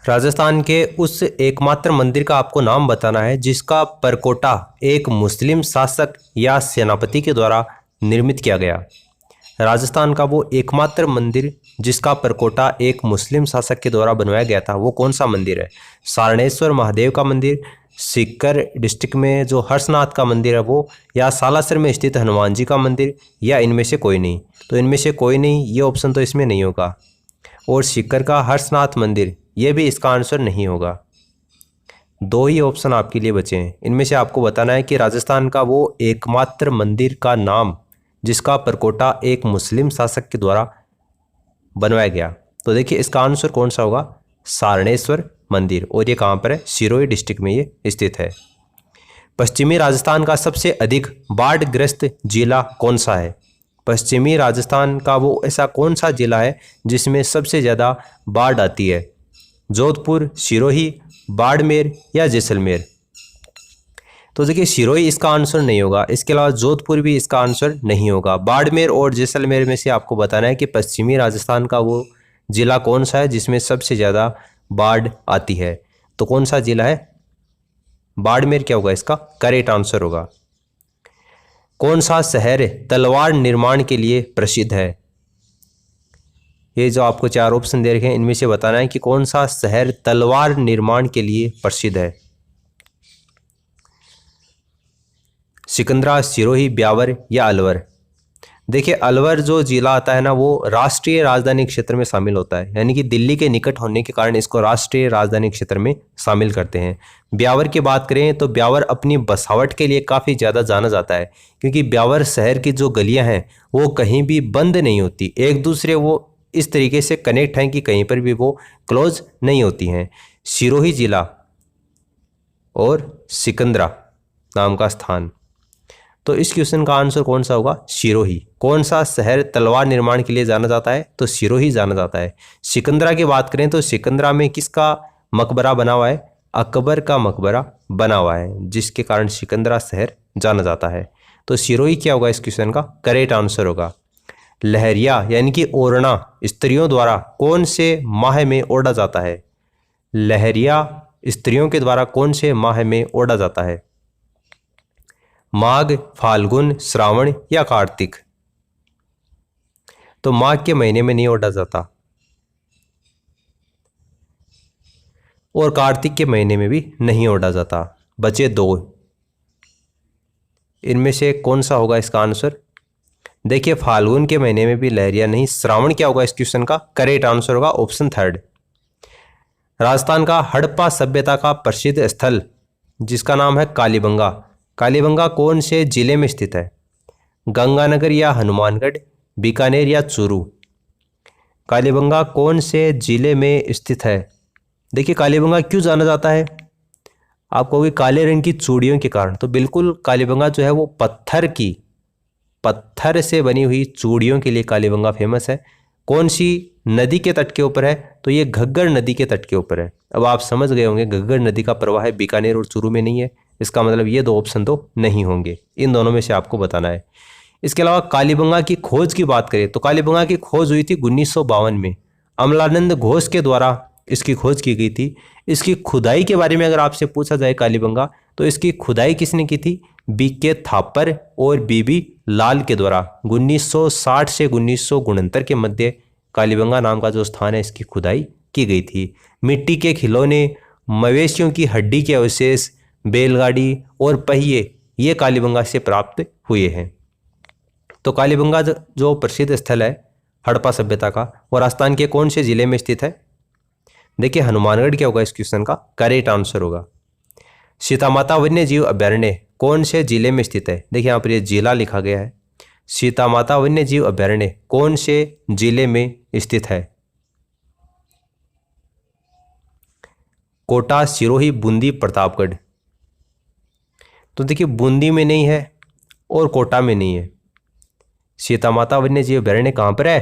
राजस्थान के उस एकमात्र मंदिर का आपको नाम बताना है जिसका परकोटा एक मुस्लिम शासक या सेनापति के द्वारा निर्मित किया गया। राजस्थान का वो एकमात्र मंदिर जिसका परकोटा एक मुस्लिम शासक के द्वारा बनवाया गया था, वो कौन सा मंदिर है? सारणेश्वर महादेव का मंदिर, सीकर डिस्ट्रिक्ट में जो हर्षनाथ का मंदिर है वो, या सालासर में स्थित हनुमान जी का मंदिर, या इनमें से कोई नहीं? तो इनमें से कोई नहीं, ये ऑप्शन तो इसमें नहीं होगा। और सीकर का हर्षनाथ मंदिर, ये भी इसका आंसर नहीं होगा। दो ही ऑप्शन आपके लिए बचे हैं। इनमें से आपको बताना है कि राजस्थान का वो एकमात्र मंदिर का नाम जिसका परकोटा एक मुस्लिम शासक के द्वारा बनवाया गया। तो देखिए इसका आंसर कौन सा होगा? सारणेश्वर मंदिर। और ये कहाँ पर है? सिरोही डिस्ट्रिक्ट में ये स्थित है। पश्चिमी राजस्थान का सबसे अधिक बाढ़ग्रस्त जिला कौन सा है? पश्चिमी राजस्थान का वो ऐसा कौन सा जिला है जिसमें सबसे ज़्यादा बाढ़ आती है? जोधपुर, सिरोही, बाड़मेर या जैसलमेर? तो देखिए सिरोही इसका आंसर नहीं होगा। इसके अलावा जोधपुर भी इसका आंसर नहीं होगा। बाड़मेर और जैसलमेर में से आपको बताना है कि पश्चिमी राजस्थान का वो जिला कौन सा है जिसमें सबसे ज़्यादा बाढ़ आती है। तो कौन सा जिला है? बाड़मेर क्या होगा? इसका करेक्ट आंसर होगा। कौन सा शहर तलवार निर्माण के लिए प्रसिद्ध है? ये जो आपको चार ऑप्शन दे रखे हैं इनमें से बताना है कि कौन सा शहर तलवार निर्माण के लिए प्रसिद्ध है। सिकंदरा, सिरोही, ब्यावर या अलवर? देखिए अलवर जो जिला आता है ना वो राष्ट्रीय राजधानी क्षेत्र में शामिल होता है, यानी कि दिल्ली के निकट होने के कारण इसको राष्ट्रीय राजधानी क्षेत्र में शामिल करते हैं। ब्यावर की बात करें तो ब्यावर अपनी बसावट के लिए काफ़ी ज़्यादा जाना जाता है, क्योंकि ब्यावर शहर की जो गलियां हैं वो कहीं भी बंद नहीं होती, एक दूसरे वो इस तरीके से कनेक्ट हैं कि कहीं पर भी वो क्लोज नहीं होती हैं। सिरोही जिला और सिकंदरा नाम का स्थान, तो इस क्वेश्चन का आंसर कौन सा होगा? सिरोही। कौन सा शहर तलवार निर्माण के लिए जाना जाता है? तो सिरोही जाना जाता है। सिकंदरा की बात करें तो सिकंदरा में किसका मकबरा बना हुआ है? अकबर का मकबरा बना हुआ है, जिसके कारण सिकंदरा शहर जाना जाता है। तो सिरोही क्या होगा इस क्वेश्चन का? करेक्ट आंसर होगा। लहरिया यानी कि ओढ़ना स्त्रियों द्वारा कौन से माह में ओढ़ा जाता है? लहरिया स्त्रियों के द्वारा कौन से माह में ओढ़ा जाता है? माघ, फाल्गुन, श्रावण या कार्तिक? तो माघ के महीने में नहीं ओढ़ा जाता और कार्तिक के महीने में भी नहीं ओढ़ा जाता। बचे दो, इनमें से कौन सा होगा इसका आंसर? देखिए फाल्गुन के महीने में भी लहरिया नहीं। श्रावण क्या होगा इस क्वेश्चन का? करेक्ट आंसर होगा ऑप्शन थर्ड। राजस्थान का हड़प्पा सभ्यता का प्रसिद्ध स्थल जिसका नाम है कालीबंगा, कालीबंगा कौन से जिले में स्थित है? गंगानगर या हनुमानगढ़, बीकानेर या चूरू? कालीबंगा कौन से जिले में स्थित है? देखिए कालीबंगा क्यों जाना जाता है? आप कहोगे काले रंग की चूड़ियों के कारण, तो बिल्कुल कालीबंगा जो है वो पत्थर से बनी हुई चूड़ियों के लिए कालीबंगा फेमस है। कौन सी नदी के तट के ऊपर है? तो ये घग्गर नदी के तट के ऊपर है। अब आप समझ गए होंगे घग्गर नदी का प्रवाह है बीकानेर और चूरू में नहीं है, इसका मतलब ये दो ऑप्शन तो नहीं होंगे। इन दोनों में से आपको बताना है। इसके अलावा कालीबंगा की खोज की बात करें तो कालीबंगा की खोज हुई थी 1952 में, अमलानंद घोष के द्वारा इसकी खोज की गई थी। इसकी खुदाई के बारे में अगर आपसे पूछा जाए कालीबंगा, तो इसकी खुदाई किसने की थी? बीके थापर और बीबी लाल के द्वारा 1960 से 1969 के मध्य कालीबंगा नाम का जो स्थान है इसकी खुदाई की गई थी। मिट्टी के खिलौने, मवेशियों की हड्डी के अवशेष, बैलगाड़ी और पहिए ये कालीबंगा से प्राप्त हुए हैं। तो कालीबंगा जो प्रसिद्ध स्थल है हड़प्पा सभ्यता का, वो राजस्थान के कौन से जिले में स्थित है? देखिए हनुमानगढ़ क्या होगा इस क्वेश्चन का? करेक्ट आंसर होगा। सीतामाता वन्य जीव अभयारण्य कौन से जिले में स्थित है? देखिए यहाँ पर ये जिला लिखा गया है। सीतामाता वन्य जीव अभयारण्य कौन से जिले में स्थित है? कोटा, सिरोही, बूंदी, प्रतापगढ़? तो देखिए बूंदी में नहीं है और कोटा में नहीं है। सीतामाता वन्य जीव अभयारण्य कहाँ पर है?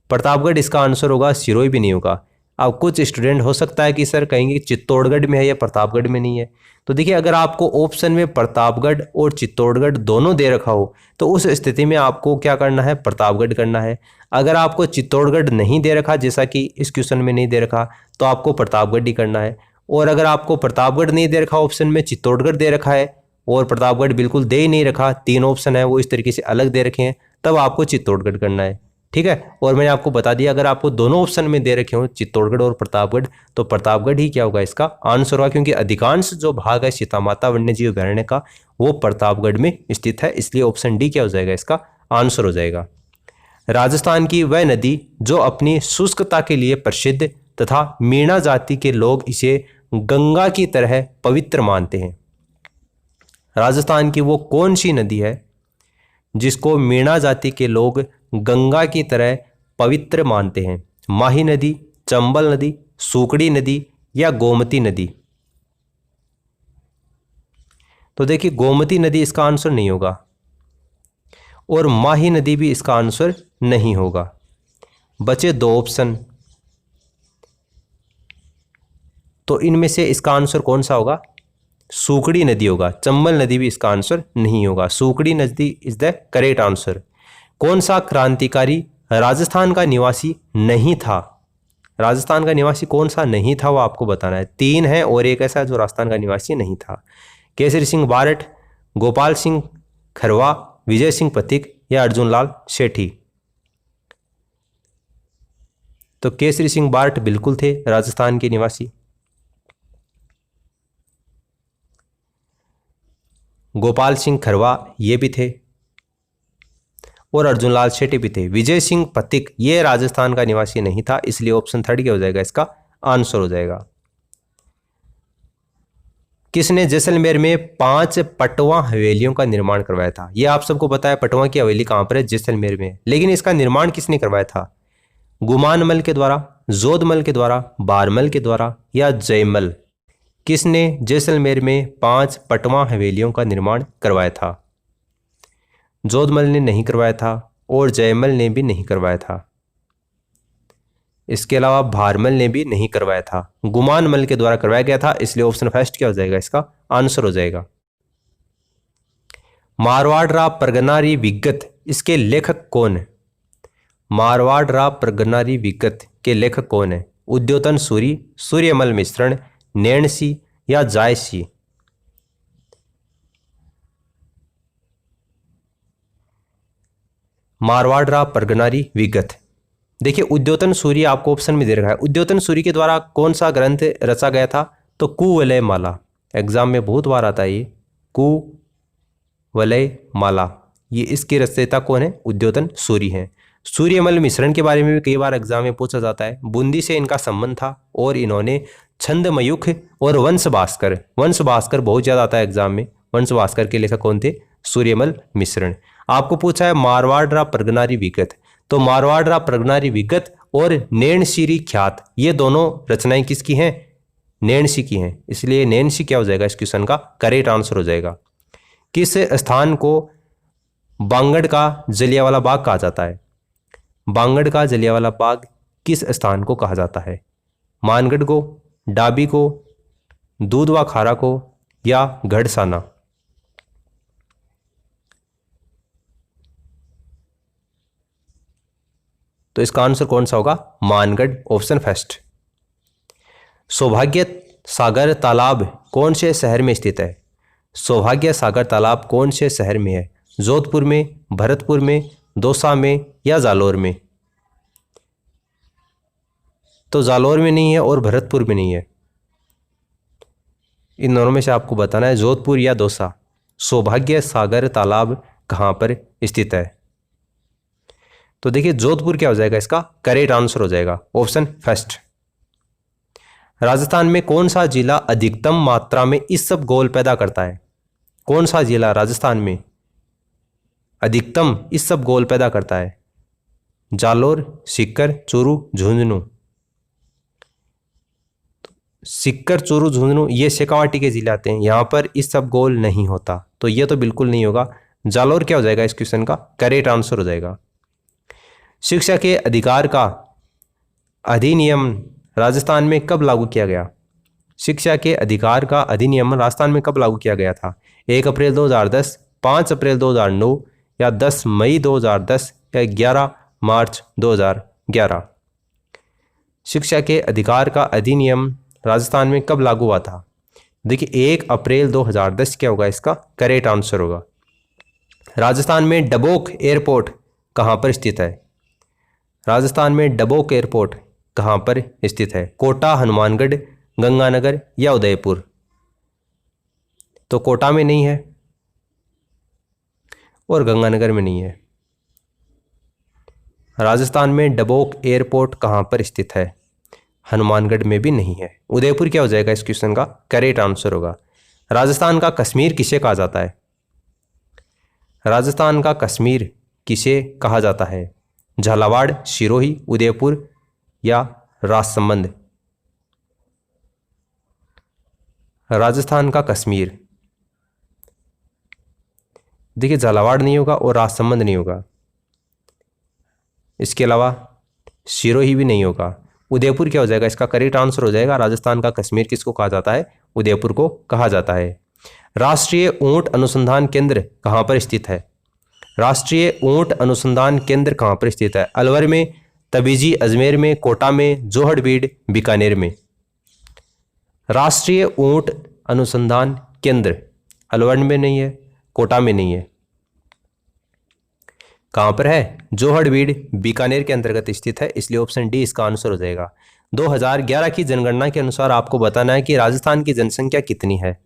प्रतापगढ़ इसका आंसर होगा। सिरोही भी नहीं होगा। अब कुछ स्टूडेंट हो सकता है कि सर कहेंगे चित्तौड़गढ़ में है या प्रतापगढ़ में नहीं है। तो देखिए, अगर आपको ऑप्शन में प्रतापगढ़ और चित्तौड़गढ़ दोनों दे रखा हो तो उस स्थिति में आपको क्या करना है, प्रतापगढ़ करना है। अगर आपको चित्तौड़गढ़ नहीं दे रखा, जैसा कि इस क्वेश्चन में नहीं दे रखा, तो आपको प्रतापगढ़ ही करना है। और अगर आपको प्रतापगढ़ नहीं दे रखा, ऑप्शन में चित्तौड़गढ़ दे रखा है और प्रतापगढ़ बिल्कुल दे ही नहीं रखा, तीन ऑप्शन है वो इस तरीके से अलग दे रखे हैं, तब आपको चित्तौड़गढ़ करना है। ठीक है, और मैंने आपको बता दिया अगर आपको दोनों ऑप्शन में दे रखे हो चित्तौड़गढ़ और प्रतापगढ़, तो प्रतापगढ़ ही क्या होगा, इसका आंसर होगा, क्योंकि अधिकांश जो भाग है सीता माता वन्यजीव अभयारण्य का वो प्रतापगढ़ में स्थित है, इसलिए ऑप्शन डी क्या हो जाएगा, इसका आंसर हो जाएगा। राजस्थान की वह नदी जो अपनी शुष्कता के लिए प्रसिद्ध तथा मीणा जाति के लोग इसे गंगा की तरह पवित्र मानते हैं। राजस्थान की वो कौन सी नदी है जिसको मीणा जाति के लोग गंगा की तरह पवित्र मानते हैं? माही नदी, चंबल नदी, सूकड़ी नदी या गोमती नदी? तो देखिए, गोमती नदी इसका आंसर नहीं होगा और माही नदी भी इसका आंसर नहीं होगा। बचे दो ऑप्शन, तो इनमें से इसका आंसर कौन सा होगा? सूकड़ी नदी होगा। चंबल नदी भी इसका आंसर नहीं होगा। सूकड़ी नदी इज द करेक्ट आंसर। कौन सा क्रांतिकारी राजस्थान का निवासी नहीं था? राजस्थान का निवासी कौन सा नहीं था वो आपको बताना है। तीन है और एक ऐसा जो राजस्थान का निवासी नहीं था। केसरी सिंह बारठ, गोपाल सिंह खरवा, विजय सिंह पथिक या अर्जुन लाल सेठी? तो केसरी सिंह बारठ बिल्कुल थे राजस्थान के निवासी। गोपाल सिंह खरवा ये भी थे और अर्जुन लाल सेठी भी थे। विजय सिंह पथिक ये राजस्थान का निवासी नहीं था, इसलिए ऑप्शन थर्ड क्या हो जाएगा, इसका आंसर हो जाएगा। किसने जैसलमेर में 5 पटवा हवेलियों का निर्माण करवाया था? यह आप सबको पता है पटवा की हवेली कहां पर है, जैसलमेर में। लेकिन इसका निर्माण किसने करवाया था? गुमानमल के द्वारा, जोधमल के द्वारा, बारमल के द्वारा या जयमल? किसने जैसलमेर में 5 पटवा हवेलियों का निर्माण करवाया था? जोधमल ने नहीं करवाया था और जयमल ने भी नहीं करवाया था। इसके अलावा भारमल ने भी नहीं करवाया था। गुमानमल के द्वारा करवाया गया था, इसलिए ऑप्शन फर्स्ट क्या हो जाएगा, इसका आंसर हो जाएगा। मारवाड़ रा परगनारी विगत इसके लेखक कौन है? मारवाड़ रा परगनारी विगत के लेखक कौन है? उद्योतन सूरी, सूर्यमल मिश्रण, नैणसी या जायसी? मारवाड़ रा परगनारी विगत। देखिए, उद्योतन सूरी आपको ऑप्शन में दे रखा है। उद्योतन सूरी के द्वारा कौन सा ग्रंथ रचा गया था? तो कुवलय माला। एग्जाम में बहुत बार आता है ये कुवलय माला। ये इसके रचयिता कौन है? उद्योतन सूरी हैं। सूर्यमल मिश्रण के बारे में भी कई बार एग्जाम में पूछा जाता है। बूंदी से इनका संबंध था और इन्होंने छंदमयुख और वंश भास्कर बहुत ज्यादा आता है एग्जाम में। वंश भास्कर के लेखक कौन थे? सूर्यमल मिश्रण। आपको पूछा है मारवाड़ रा परगनारी विगत, तो मारवाड़ रा परगनारी विगत और नैणसीरी ख्यात ये दोनों रचनाएं किसकी हैं? नैणसी की हैं, इसलिए नैणसी क्या हो जाएगा इस क्वेश्चन का करेक्ट आंसर हो जाएगा। किस स्थान को बांगड़ का जलियांवाला बाग कहा जाता है? बांगड़ का जलियांवाला बाग किस स्थान को कहा जाता है? मानगढ़ को, डाबी को, दूधवा खारा को या गढ़साना? तो इसका आंसर कौन सा होगा? Mangarh, option first. सौभाग्य सागर तालाब कौन से शहर में स्थित है? सौभाग्य सागर तालाब कौन से शहर में है? जोधपुर में, भरतपुर में, दौसा में या जालौर में? तो जालौर में नहीं है और भरतपुर में नहीं है। इन दोनों में से आपको बताना है जोधपुर या दौसा। सौभाग्य सागर तालाब कहां पर स्थित है? तो देखिए, जोधपुर क्या हो जाएगा, इसका करेक्ट आंसर हो जाएगा, ऑप्शन फर्स्ट। राजस्थान में कौन सा जिला अधिकतम मात्रा में इसबगोल पैदा करता है? कौन सा जिला राजस्थान में अधिकतम इसबगोल पैदा करता है? जालोर, सीकर, चूरू, झुंझुनू? सीकर, चूरू, झुंझुनू ये शेखावाटी के जिले आते हैं, यहां पर इसबगोल नहीं होता, तो ये तो बिल्कुल नहीं होगा। जालोर क्या हो जाएगा इस क्वेश्चन का करेक्ट आंसर हो जाएगा। शिक्षा के अधिकार का अधिनियम राजस्थान में कब लागू किया गया? शिक्षा के अधिकार का अधिनियम राजस्थान में कब लागू किया गया था? 1 अप्रैल 2010, 5 अप्रैल 2009 या 10 मई 2010 या 11 मार्च 2011? शिक्षा के अधिकार का अधिनियम राजस्थान में कब लागू हुआ था? देखिए 1 अप्रैल 2010 क्या होगा इसका करेक्ट आंसर होगा। राजस्थान में डबोक एयरपोर्ट कहाँ पर स्थित है? राजस्थान में डबोक एयरपोर्ट कहाँ पर स्थित है? कोटा, हनुमानगढ़, गंगानगर या उदयपुर? तो कोटा में नहीं है और गंगानगर में नहीं है। राजस्थान में डबोक एयरपोर्ट कहाँ पर स्थित है? हनुमानगढ़ में भी नहीं है। उदयपुर क्या हो जाएगा इस क्वेश्चन का करेक्ट आंसर होगा। राजस्थान का कश्मीर किसे कहा जाता है? राजस्थान का कश्मीर किसे कहा जाता है? झालावाड़, सिरोही, उदयपुर या राजसमंद? राजस्थान का कश्मीर, देखिए झालावाड़ नहीं होगा और राजसमंद नहीं होगा, इसके अलावा सिरोही भी नहीं होगा। उदयपुर क्या हो जाएगा इसका करेक्ट आंसर हो जाएगा। राजस्थान का कश्मीर किसको कहा जाता है? उदयपुर को कहा जाता है। राष्ट्रीय ऊंट अनुसंधान केंद्र कहाँ पर स्थित है? राष्ट्रीय ऊंट अनुसंधान केंद्र कहाँ पर स्थित है? अलवर में, तबीजी, अजमेर में, कोटा में, जोहड़बीड़, बीकानेर में? राष्ट्रीय ऊंट अनुसंधान केंद्र अलवर में नहीं है, कोटा में नहीं है, कहाँ पर है? जोहड़बीड़, बीकानेर के अंतर्गत स्थित है, इसलिए ऑप्शन डी इसका आंसर हो जाएगा। 2011 की जनगणना के अनुसार आपको बताना है कि राजस्थान की जनसंख्या कितनी है।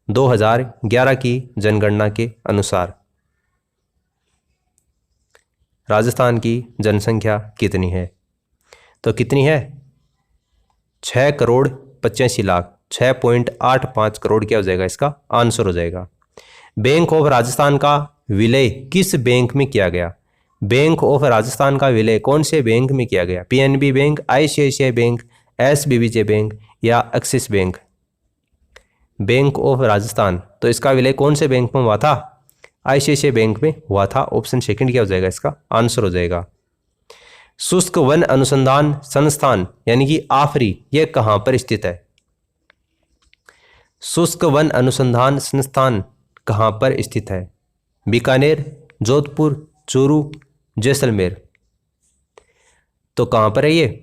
2011 की जनगणना के अनुसार राजस्थान की जनसंख्या कितनी है? तो कितनी है? 6,85,00,000, 6.85 करोड़ क्या हो जाएगा इसका आंसर हो जाएगा। बैंक ऑफ राजस्थान का विलय किस बैंक में किया गया? बैंक ऑफ राजस्थान का विलय कौन से बैंक में किया गया? PNB bank, ICICI bank, SBBJ bank या Axis bank? Bank of Rajasthan, तो इसका विलय कौन से बैंक में हुआ था? आईसीआईसीआई बैंक में हुआ था। ऑप्शन सेकंड क्या हो जाएगा इसका आंसर हो जाएगा। शुष्क वन अनुसंधान संस्थान यानी कि आफरी यह कहां पर स्थित है? शुष्क वन अनुसंधान संस्थान कहां पर स्थित है? बीकानेर, जोधपुर, चूरू, जैसलमेर? तो कहां पर है ये?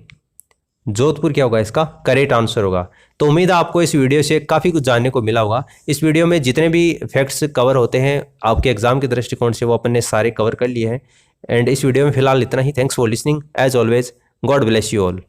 जोधपुर क्या होगा इसका करेक्ट आंसर होगा। तो उम्मीद है आपको इस वीडियो से काफ़ी कुछ जानने को मिला होगा। इस वीडियो में जितने भी फैक्ट्स कवर होते हैं आपके एग्जाम के दृष्टिकोण से वो अपन ने सारे कवर कर लिए हैं। एंड इस वीडियो में फिलहाल इतना ही। Thanks for listening as always. God bless you all.